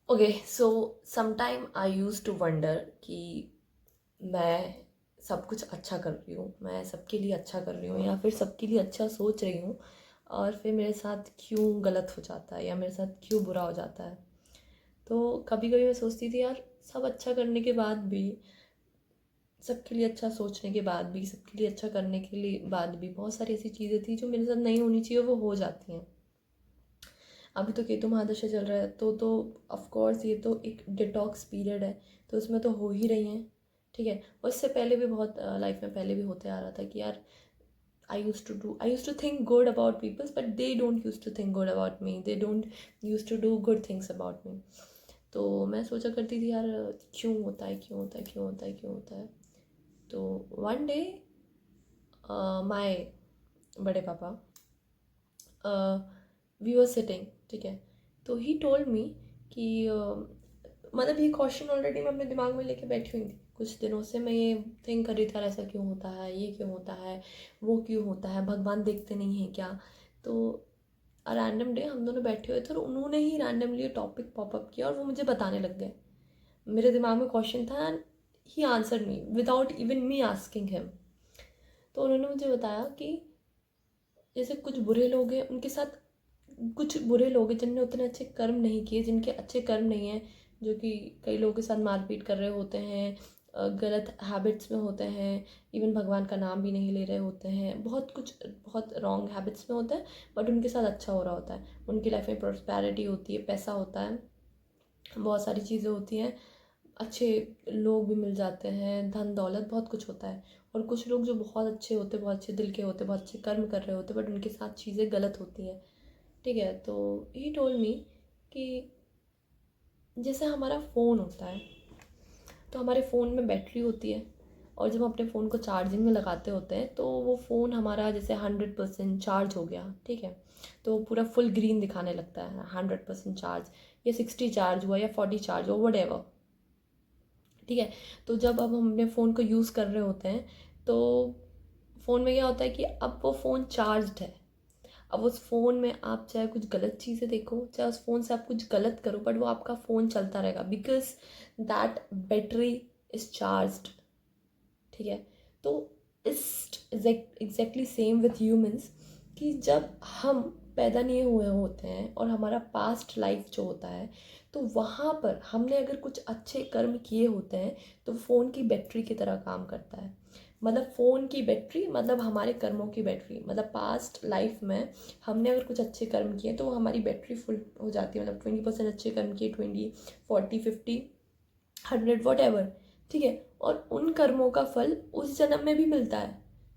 Okay, so sometime I use to wonder कि मैं सब कुछ अच्छा कर रही हूँ, मैं सबके लिए अच्छा कर रही हूँ या फिर सबके लिए अच्छा सोच रही हूँ, और फिर मेरे साथ क्यों गलत हो जाता है या मेरे साथ क्यों बुरा हो जाता है। तो कभी कभी मैं सोचती थी यार, सब अच्छा करने के बाद भी, सबके लिए अच्छा सोचने के बाद भी, सबके लिए अच्छा करने के लिए बाद भी बहुत सारी ऐसी चीज़ें थी जो मेरे साथ नहीं होनी चाहिए, वो हो जाती हैं। अभी तो केतु महादशा चल रहा है, तो ऑफ कोर्स ये तो एक डिटॉक्स पीरियड है, तो उसमें तो हो ही रही हैं। ठीक है, और इससे पहले भी बहुत लाइफ में पहले भी होते आ रहा था कि यार, I use to think good about peoples, but they don't use to think good about me, they don't use to do good things about me. तो मैं सोचा करती थी यार, क्यों होता है, क्यों होता है, क्यों होता है, क्यों होता है। तो वन डे माय बड़े पापा, वी वर सिटिंग, ठीक है, तो ही टोल्ड मी कि मतलब ये क्वेश्चन ऑलरेडी मैं अपने दिमाग में लेके बैठी हुई थी कुछ दिनों से। मैं ये थिंक कर रही थी, ऐसा क्यों होता है, ये क्यों होता है, वो क्यों होता है, भगवान देखते नहीं हैं क्या। तो रैंडम डे हम दोनों बैठे हुए थे और उन्होंने ही रैंडमली टॉपिक पॉपअप किया और वो मुझे बताने लग गए। मेरे दिमाग में क्वेश्चन था and he answered me without even me asking him. तो उन्होंने मुझे बताया कि जैसे कुछ बुरे लोग हैं, उनके साथ कुछ बुरे लोग हैं जिनने उतने अच्छे कर्म नहीं किए, जिनके अच्छे कर्म नहीं हैं, जो कि कई लोगों के साथ मारपीट कर रहे होते हैं, गलत हैबिट्स में होते हैं, इवन भगवान का नाम भी नहीं ले रहे होते हैं, बहुत कुछ बहुत रॉन्ग हैबिट्स में होते हैं, बट उनके साथ अच्छा हो रहा होता है, उनकी लाइफ में प्रॉस्पेरिटी होती है, पैसा होता है, बहुत सारी चीज़ें होती हैं, अच्छे लोग भी मिल जाते हैं, धन दौलत बहुत कुछ होता है। और कुछ लोग जो बहुत अच्छे होते, बहुत अच्छे दिल के होते, बहुत अच्छे कर्म कर रहे होते, बट उनके साथ चीज़ें गलत होती हैं। ठीक है, तो ही टोल्ड मी कि जैसे हमारा फ़ोन होता है, तो हमारे फ़ोन में बैटरी होती है, और जब हम अपने फ़ोन को चार्जिंग में लगाते होते हैं तो वो फ़ोन हमारा जैसे 100% चार्ज हो गया, ठीक है, तो पूरा फुल ग्रीन दिखाने लगता है, 100% चार्ज, या 60 चार्ज हुआ या 40 चार्ज हुआ, वट एवर। ठीक है, तो जब अब हम अपने फ़ोन को यूज़ कर रहे होते हैं, तो फ़ोन में क्या होता है कि अब वो फ़ोन चार्ज्ड है। अब उस फ़ोन में आप चाहे कुछ गलत चीज़ें देखो, चाहे उस फ़ोन से आप कुछ गलत करो, बट वो आपका फ़ोन चलता रहेगा, because that battery is charged. ठीक है, तो इस एग्जैक्टली सेम विथ ह्यूमंस, कि जब हम पैदा नहीं हुए होते हैं और हमारा पास्ट लाइफ जो होता है, तो वहाँ पर हमने अगर कुछ अच्छे कर्म किए होते हैं, तो फ़ोन की बैटरी की तरह काम करता है। मतलब फ़ोन की बैटरी मतलब हमारे कर्मों की बैटरी, मतलब पास्ट लाइफ में हमने अगर कुछ अच्छे कर्म किए तो वो हमारी बैटरी फुल हो जाती है, मतलब 20% अच्छे कर्म किए, 20, 40, 50, 100, वट एवर। ठीक है, और उन कर्मों का फल उस जन्म में भी मिलता है।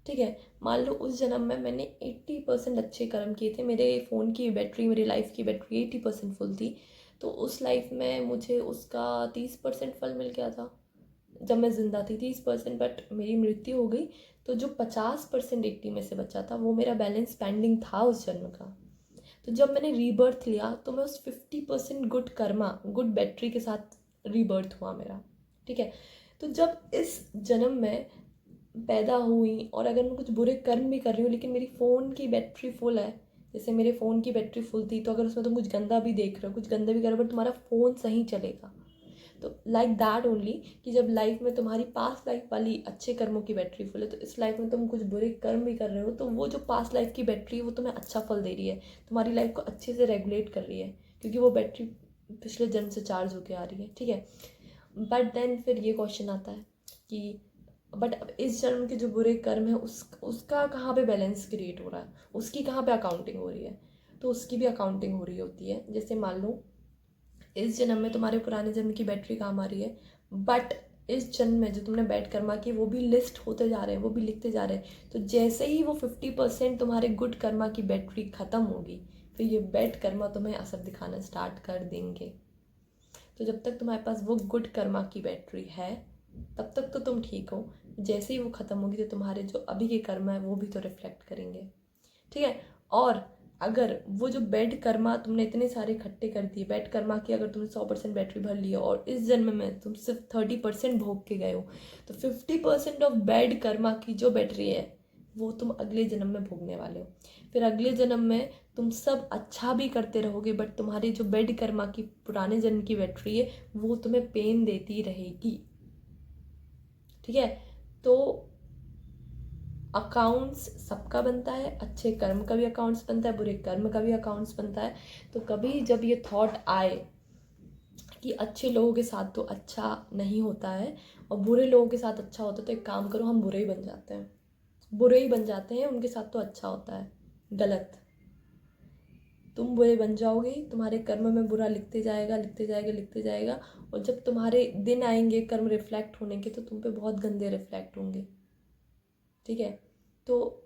ठीक है, मान लो उस जन्म में मैंने 80% अच्छे कर्म किए थे, मेरे फ़ोन की बैटरी, मेरी लाइफ की बैटरी 80% फुल थी, तो उस लाइफ में मुझे उसका 30% फल मिल गया था जब मैं ज़िंदा थी, 30%, बट मेरी मृत्यु हो गई, तो जो 50% 80 में से बचा था वो मेरा बैलेंस पेंडिंग था उस जन्म का। तो जब मैंने रीबर्थ लिया तो मैं उस 50% गुड कर्मा, गुड बैटरी के साथ रीबर्थ हुआ मेरा। ठीक है, तो जब इस जन्म में पैदा हुई और अगर मैं कुछ बुरे कर्म भी कर रही हूँ लेकिन मेरी फ़ोन की बैटरी फुल है, जैसे मेरे फ़ोन की बैटरी फुल थी, तो अगर उसमें तुम कुछ गंदा भी देख रहे हो, कुछ गंदा भी कर रहे हो, बट तुम्हारा फ़ोन सही चलेगा। तो लाइक दैट ओनली, कि जब लाइफ में तुम्हारी पास्ट लाइफ वाली अच्छे कर्मों की बैटरी फुल है, तो इस लाइफ में तुम कुछ बुरे कर्म भी कर रहे हो, तो वो जो पास्ट लाइफ की बैटरी है वो तुम्हें अच्छा फल दे रही है, तुम्हारी लाइफ को अच्छे से रेगुलेट कर रही है, क्योंकि वो बैटरी पिछले जन्म से चार्ज होकर आ रही है। ठीक है, बट देन फिर ये क्वेश्चन आता है कि बट अब इस जन्म के जो बुरे कर्म है उसका कहाँ पे बैलेंस क्रिएट हो रहा है, उसकी कहाँ पे अकाउंटिंग हो रही है। तो उसकी भी अकाउंटिंग हो रही होती है। जैसे मान लो इस जन्म में तुम्हारे पुराने जन्म की बैटरी काम आ रही है, बट इस जन्म में जो तुमने बैड कर्मा की वो भी लिस्ट होते जा रहे हैं, वो भी लिखते जा रहे हैं, तो जैसे ही वो 50% तुम्हारे गुड कर्मा की बैटरी ख़त्म होगी, फिर ये बैड कर्मा तुम्हें असर दिखाना स्टार्ट कर देंगे। तो जब तक तुम्हारे पास वो गुड कर्मा की बैटरी है तब तक तो तुम ठीक हो, जैसे ही वो ख़त्म होगी तो तुम्हारे जो अभी के कर्म है वो भी तो रिफ्लेक्ट करेंगे। ठीक है, और अगर वो जो बैड कर्मा तुमने इतने सारे इकट्ठे कर दिए, बैड कर्मा की अगर तुमने 100% बैटरी भर ली है और इस जन्म में तुम सिर्फ 30% भोग के गए हो, तो 50% ऑफ बैड कर्मा की जो बैटरी है वो तुम अगले जन्म में भोगने वाले हो। फिर अगले जन्म में तुम सब अच्छा भी करते रहोगे, बट तुम्हारी जो बेड कर्मा की पुराने जन्म की बैटरी है वो तुम्हें पेन देती रहेगी। ठीक है, तो अकाउंट्स सबका बनता है, अच्छे कर्म का भी अकाउंट्स बनता है, बुरे कर्म का भी अकाउंट्स बनता है। तो कभी जब ये थॉट आए कि अच्छे लोगों के साथ तो अच्छा नहीं होता है और बुरे लोगों के साथ अच्छा होता है, तो एक काम करो, हम बुरे ही बन जाते हैं, बुरे ही बन जाते हैं, उनके साथ तो अच्छा होता है। गलत। तुम बुरे बन जाओगे, तुम्हारे कर्म में बुरा लिखते जाएगा, लिखते जाएगा, लिखते जाएगा, और जब तुम्हारे दिन आएंगे कर्म रिफ्लेक्ट होने के, तो तुम पे बहुत गंदे रिफ्लेक्ट होंगे। ठीक है, तो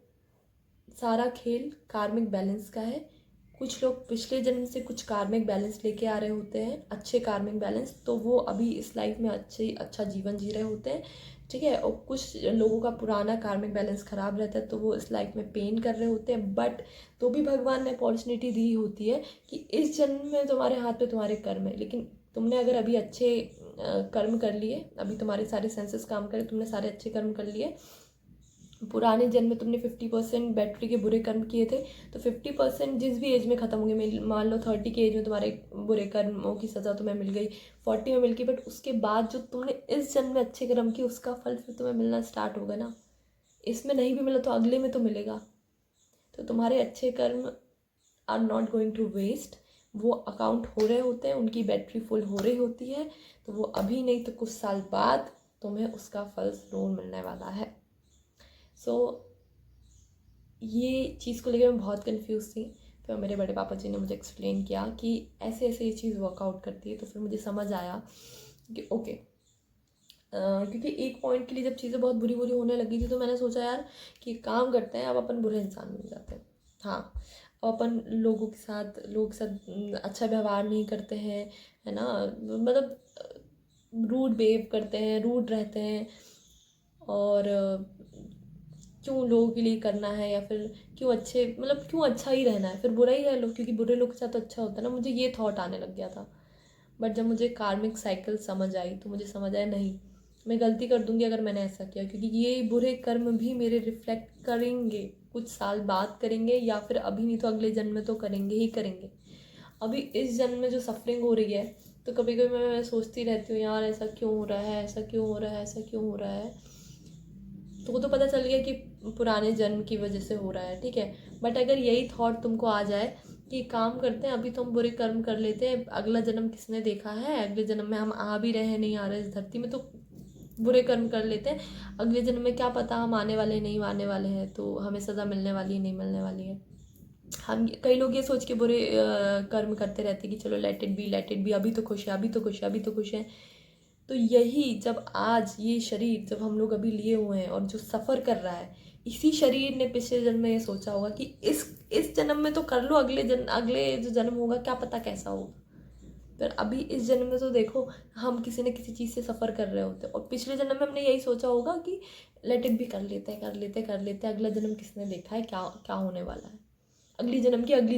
सारा खेल कार्मिक बैलेंस का है। कुछ लोग पिछले जन्म से कुछ कार्मिक बैलेंस लेके आ रहे होते हैं, अच्छे कार्मिक बैलेंस, तो वो अभी इस लाइफ में अच्छा जीवन जी रहे होते हैं। ठीक है, और कुछ लोगों का पुराना कार्मिक बैलेंस ख़राब रहता है, तो वो इस लाइफ में पेन कर रहे होते हैं। बट तो भी भगवान ने अपॉर्चुनिटी दी होती है कि इस जन्म में तुम्हारे हाथ पे तुम्हारे कर्म है, लेकिन तुमने अगर अभी अच्छे कर्म कर लिए, अभी तुम्हारे सारे सेंसेस काम करे, तुमने सारे अच्छे कर्म कर लिए, पुराने जन्म में तुमने 50% बैटरी के बुरे कर्म किए थे, तो 50% जिस भी एज में ख़त्म होंगे, मान लो 30 की एज में तुम्हारे बुरे कर्मों की सज़ा तुम्हें मिल गई, 40 में मिल गई, बट उसके बाद जो तुमने इस जन्म में अच्छे कर्म किए उसका फल फिर तुम्हें मिलना स्टार्ट होगा ना। इसमें नहीं भी मिला तो अगले में तो मिलेगा। तो तुम्हारे अच्छे कर्म are not going to waste, वो अकाउंट हो रहे होते हैं, उनकी बैटरी फुल हो रही होती है, तो वो अभी नहीं तो कुछ साल बाद तुम्हें उसका फल ज़रूर मिलने वाला है। सो ये चीज़ को लेकर मैं बहुत कंफ्यूज थी। फिर मेरे बड़े पापा जी ने मुझे एक्सप्लेन किया कि ऐसे ऐसे ये चीज़ वर्कआउट करती है, तो फिर मुझे समझ आया कि ओके। क्योंकि एक पॉइंट के लिए जब चीज़ें बहुत बुरी बुरी होने लगी थी, तो मैंने सोचा यार कि काम करते हैं, अब अपन बुरे इंसान बन जाते हैं। हाँ, अब अपन लोगों के साथ अच्छा व्यवहार नहीं करते हैं, है ना, मतलब रूड बिहेव करते हैं, रूड रहते हैं, और क्यों लोगों के लिए करना है, या फिर क्यों अच्छे, मतलब क्यों अच्छा ही रहना है, फिर बुरा ही रह लो, क्योंकि बुरे लोग के साथ तो अच्छा होता है ना। मुझे ये थॉट आने लग गया था। बट जब मुझे कार्मिक साइकिल समझ आई, तो मुझे समझ आया नहीं, मैं गलती कर दूंगी अगर मैंने ऐसा किया, क्योंकि ये बुरे कर्म भी मेरे रिफ्लेक्ट करेंगे, कुछ साल बाद करेंगे, या फिर अभी नहीं तो अगले जन्म में तो करेंगे ही करेंगे। अभी इस जन्म में जो सफरिंग हो रही है, तो कभी कभी मैं सोचती रहती हूँ, यार ऐसा क्यों हो रहा है, ऐसा क्यों हो रहा है, ऐसा क्यों हो रहा है। तो वो तो पता चल गया कि पुराने जन्म की वजह से हो रहा है। ठीक है, बट अगर यही थॉट तुमको आ जाए कि काम करते हैं, अभी तो हम बुरे कर्म कर लेते हैं, अगला जन्म किसने देखा है, अगले जन्म में हम आ भी रहे हैं, नहीं आ रहे इस धरती में, तो बुरे कर्म कर लेते हैं, अगले जन्म में क्या पता हम आने वाले नहीं आने वाले हैं, तो हमें सज़ा मिलने वाली है नहीं मिलने वाली है। हम कई लोग ये सोच के बुरे कर्म करते रहते हैं कि चलो let it be, let it be, अभी तो खुश है, अभी तो खुश है, अभी तो खुश है। तो यही जब आज ये शरीर जब हम लोग अभी लिए हुए हैं और जो सफ़र कर रहा है, इसी शरीर ने पिछले जन्म में ये सोचा होगा कि इस जन्म में तो कर लो, अगले जो जन्म होगा क्या पता कैसा होगा। पर अभी इस जन्म में तो देखो, हम किसी न किसी चीज़ से सफ़र कर रहे होते हैं, और पिछले जन्म में हमने यही सोचा होगा कि लेट इट भी, कर लेते हैं कर लेते हैं कर लेते हैं, अगला जन्म किसने देखा है, क्या क्या होने वाला है, अगली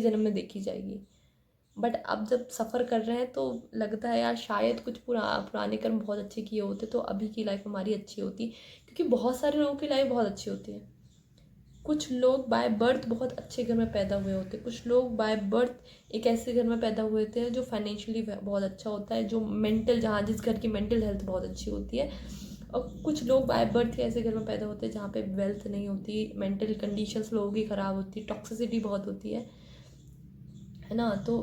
जन्म में देखी जाएगी। बट अब जब सफ़र कर रहे हैं, तो लगता है यार शायद कुछ पुराने कर्म बहुत अच्छे किए होते तो अभी की लाइफ हमारी अच्छी होती, क्योंकि बहुत सारे लोगों की लाइफ बहुत अच्छी होती है। कुछ लोग बाय बर्थ बहुत अच्छे घर में पैदा हुए होते हैं, कुछ लोग बाय बर्थ एक ऐसे घर में पैदा हुए थे जो फाइनेंशियली बहुत अच्छा होता है, जो मेंटल, जहाँ जिस घर की मेंटल हेल्थ बहुत अच्छी होती है। और कुछ लोग बाय बर्थ ऐसे घर में पैदा होते हैं जहाँ पे वेल्थ नहीं होती, मेंटल कंडीशंस लोगों की ख़राब होती है, टॉक्सिसिटी बहुत होती है ना। तो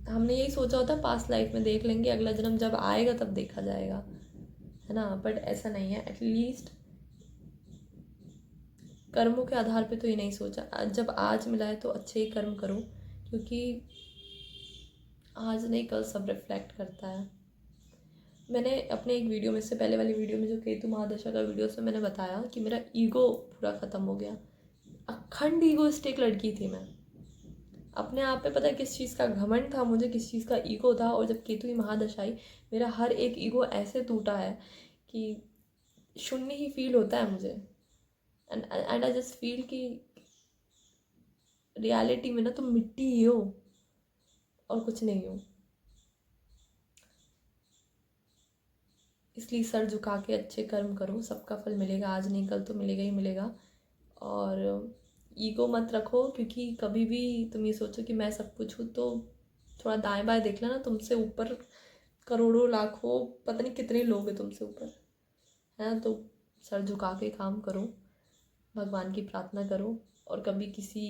हमने यही सोचा होता है पास्ट लाइफ में देख लेंगे, अगला जन्म जब आएगा तब देखा जाएगा, है ना। बट ऐसा नहीं है, एटलीस्ट कर्मों के आधार पे तो ये नहीं सोचा, जब आज मिला है तो अच्छे ही कर्म करो, क्योंकि आज नहीं कल सब रिफ्लेक्ट करता है। मैंने अपने एक वीडियो में से, पहले वाली वीडियो में जो केतु महादशा का वीडियो से मैंने बताया कि मेरा ईगो पूरा ख़त्म हो गया। अखंड ईगोइस्टिक लड़की थी मैं, अपने आप पे पता है किस चीज़ का घमंड था मुझे, किस चीज़ का ईगो था। और जब केतु की महादशा आई, मेरा हर एक ईगो ऐसे टूटा है कि शून्य ही फील होता है मुझे। एंड आई जस्ट फील कि रियलिटी में ना तुम मिट्टी ही हो और कुछ नहीं हो। इसलिए सर झुका के अच्छे कर्म करो, सबका फल मिलेगा, आज नहीं कल तो मिलेगा ही मिलेगा। और ईगो मत रखो, क्योंकि कभी भी तुम ये सोचो कि मैं सब कुछ हूँ तो थोड़ा दाएं बाएं देख लेना, तुमसे ऊपर करोड़ों लाखों पता नहीं कितने लोग हैं तुमसे ऊपर, है ना। तो सर झुका के काम करो, भगवान की प्रार्थना करो, और कभी किसी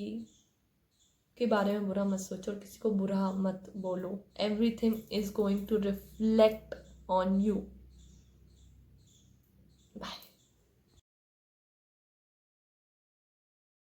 के बारे में बुरा मत सोचो और किसी को बुरा मत बोलो। Everything is going to reflect on you. Bye.